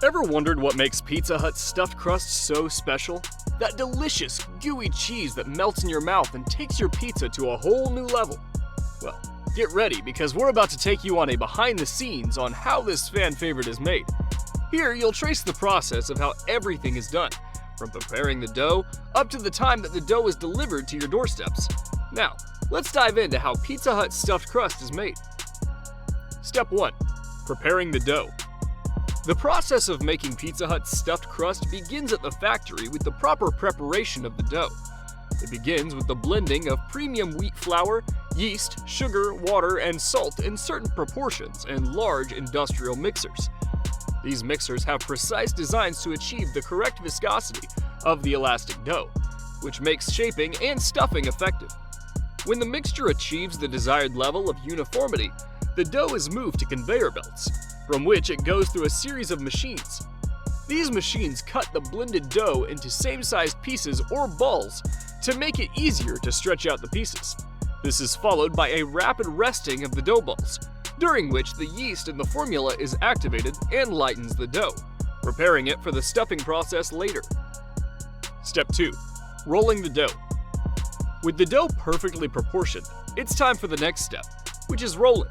Ever wondered what makes Pizza Hut's stuffed crust so special? That delicious, gooey cheese that melts in your mouth and takes your pizza to a whole new level. Well, get ready because we're about to take you on a behind the scenes on how this fan favorite is made. Here, you'll trace the process of how everything is done, from preparing the dough up to the time that the dough is delivered to your doorsteps. Now, let's dive into how Pizza Hut's stuffed crust is made. Step 1. Preparing the dough. The process of making Pizza Hut's stuffed crust begins at the factory with the proper preparation of the dough. It begins with the blending of premium wheat flour, yeast, sugar, water, and salt in certain proportions in large industrial mixers. These mixers have precise designs to achieve the correct viscosity of the elastic dough, which makes shaping and stuffing effective. When the mixture achieves the desired level of uniformity, the dough is moved to conveyor belts, from which it goes through a series of machines. These machines cut the blended dough into same-sized pieces or balls to make it easier to stretch out the pieces. This is followed by a rapid resting of the dough balls, during which the yeast in the formula is activated and lightens the dough, preparing it for the stuffing process later. Step 2. Rolling the dough. With the dough perfectly proportioned, it's time for the next step, which is rolling.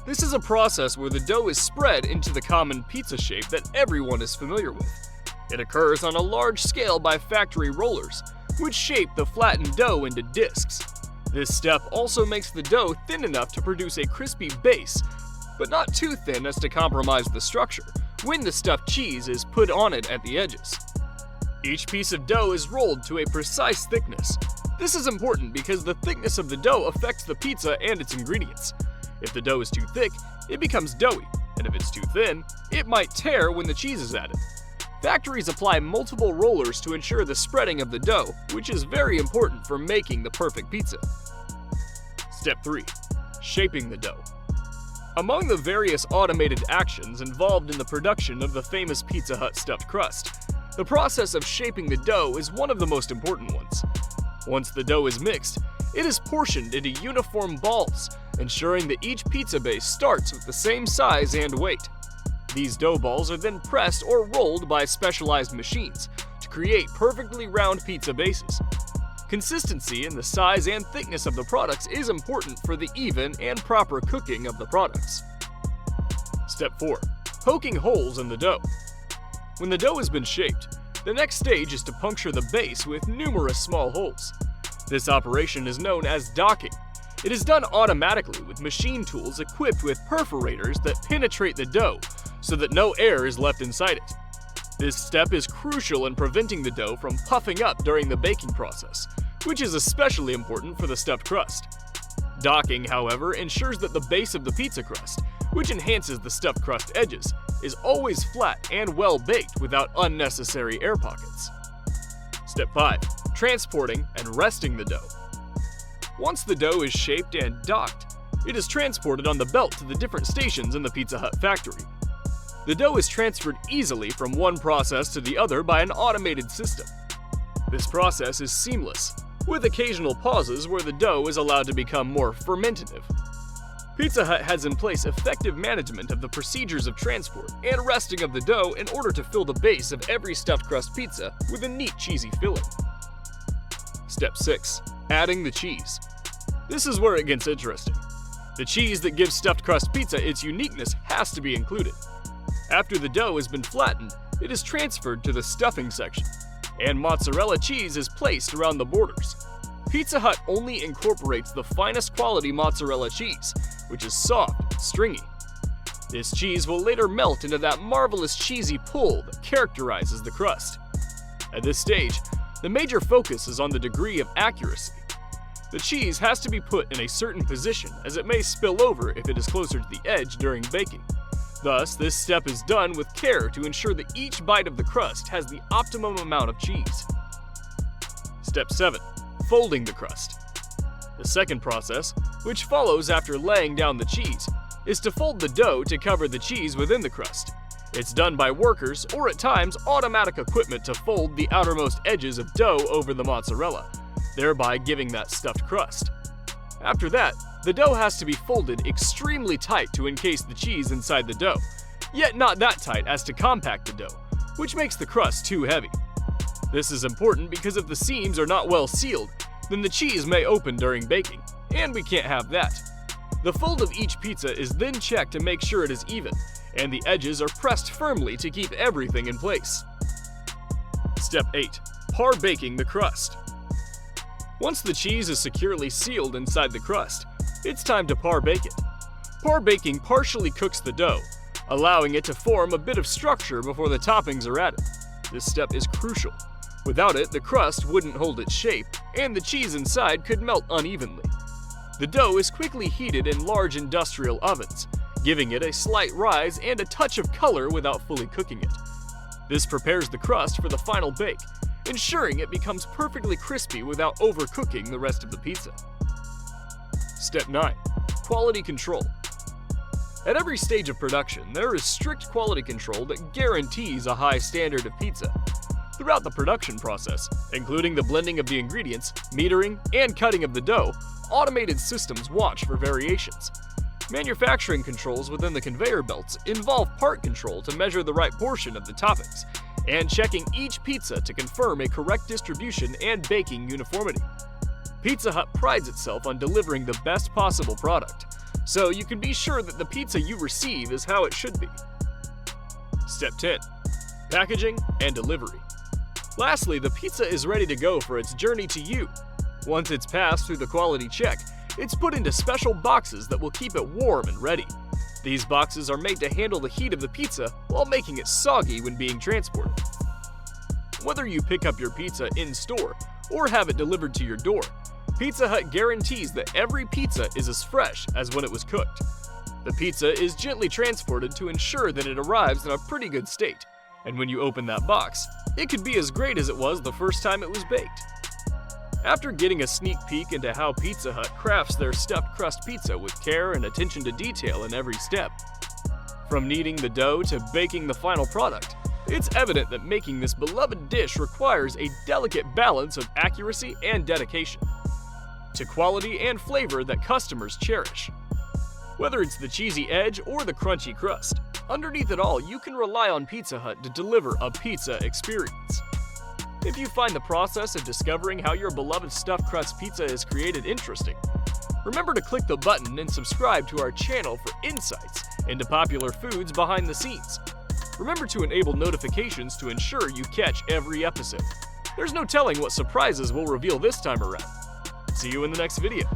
This is a process where the dough is spread into the common pizza shape that everyone is familiar with. It occurs on a large scale by factory rollers, which shape the flattened dough into discs. This step also makes the dough thin enough to produce a crispy base, but not too thin as to compromise the structure when the stuffed cheese is put on it at the edges. Each piece of dough is rolled to a precise thickness. This is important because the thickness of the dough affects the pizza and its ingredients. If the dough is too thick, it becomes doughy, and if it's too thin, it might tear when the cheese is added. Factories apply multiple rollers to ensure the spreading of the dough, which is very important for making the perfect pizza. Step 3. Shaping the dough. Among the various automated actions involved in the production of the famous Pizza Hut stuffed crust, the process of shaping the dough is one of the most important ones. Once the dough is mixed, it is portioned into uniform balls, ensuring that each pizza base starts with the same size and weight. These dough balls are then pressed or rolled by specialized machines to create perfectly round pizza bases. Consistency in the size and thickness of the products is important for the even and proper cooking of the products. Step 4. Poking holes in the dough. When the dough has been shaped, the next stage is to puncture the base with numerous small holes. This operation is known as docking. It is done automatically with machine tools equipped with perforators that penetrate the dough so that no air is left inside it. This step is crucial in preventing the dough from puffing up during the baking process, which is especially important for the stuffed crust. Docking, however, ensures that the base of the pizza crust, which enhances the stuffed crust edges, is always flat and well baked without unnecessary air pockets. Step 5. Transporting and resting the dough. Once the dough is shaped and docked, it is transported on the belt to the different stations in the Pizza Hut factory. The dough is transferred easily from one process to the other by an automated system. This process is seamless, with occasional pauses where the dough is allowed to become more fermentative. Pizza Hut has in place effective management of the procedures of transport and resting of the dough in order to fill the base of every stuffed crust pizza with a neat cheesy filling. Step 6. Adding the cheese. This is where it gets interesting. The cheese that gives stuffed crust pizza its uniqueness has to be included. After the dough has been flattened, it is transferred to the stuffing section, and mozzarella cheese is placed around the borders. Pizza Hut only incorporates the finest quality mozzarella cheese, which is soft, stringy. This cheese will later melt into that marvelous cheesy pull that characterizes the crust. At this stage, the major focus is on the degree of accuracy. The cheese has to be put in a certain position as it may spill over if it is closer to the edge during baking. Thus, this step is done with care to ensure that each bite of the crust has the optimum amount of cheese. Step 7. Folding the crust. The second process, which follows after laying down the cheese, is to fold the dough to cover the cheese within the crust. It's done by workers or at times automatic equipment to fold the outermost edges of dough over the mozzarella, thereby giving that stuffed crust. After that, the dough has to be folded extremely tight to encase the cheese inside the dough, yet not that tight as to compact the dough, which makes the crust too heavy. This is important because if the seams are not well sealed, then the cheese may open during baking, and we can't have that. The fold of each pizza is then checked to make sure it is even, and the edges are pressed firmly to keep everything in place. Step 8. Parbaking the crust. Once the cheese is securely sealed inside the crust, it's time to parbake it. Parbaking partially cooks the dough, allowing it to form a bit of structure before the toppings are added. This step is crucial. Without it, the crust wouldn't hold its shape, and the cheese inside could melt unevenly. The dough is quickly heated in large industrial ovens, giving it a slight rise and a touch of color without fully cooking it. This prepares the crust for the final bake, ensuring it becomes perfectly crispy without overcooking the rest of the pizza. Step 9. Quality control. At every stage of production, there is strict quality control that guarantees a high standard of pizza. Throughout the production process, including the blending of the ingredients, metering, and cutting of the dough, automated systems watch for variations. Manufacturing controls within the conveyor belts involve part control to measure the right portion of the toppings, and checking each pizza to confirm a correct distribution and baking uniformity. Pizza Hut prides itself on delivering the best possible product, so you can be sure that the pizza you receive is how it should be. Step 10. Packaging and delivery. Lastly, the pizza is ready to go for its journey to you. Once it's passed through the quality check, it's put into special boxes that will keep it warm and ready. These boxes are made to handle the heat of the pizza while making it soggy when being transported. Whether you pick up your pizza in-store or have it delivered to your door, Pizza Hut guarantees that every pizza is as fresh as when it was cooked. The pizza is gently transported to ensure that it arrives in a pretty good state, and when you open that box, it could be as great as it was the first time it was baked. After getting a sneak peek into how Pizza Hut crafts their stuffed crust pizza with care and attention to detail in every step, from kneading the dough to baking the final product, it's evident that making this beloved dish requires a delicate balance of accuracy and dedication to quality and flavor that customers cherish. Whether it's the cheesy edge or the crunchy crust, underneath it all, you can rely on Pizza Hut to deliver a pizza experience. If you find the process of discovering how your beloved stuffed crust pizza is created interesting, remember to click the button and subscribe to our channel for insights into popular foods behind the scenes. Remember to enable notifications to ensure you catch every episode. There's no telling what surprises we'll reveal this time around. See you in the next video.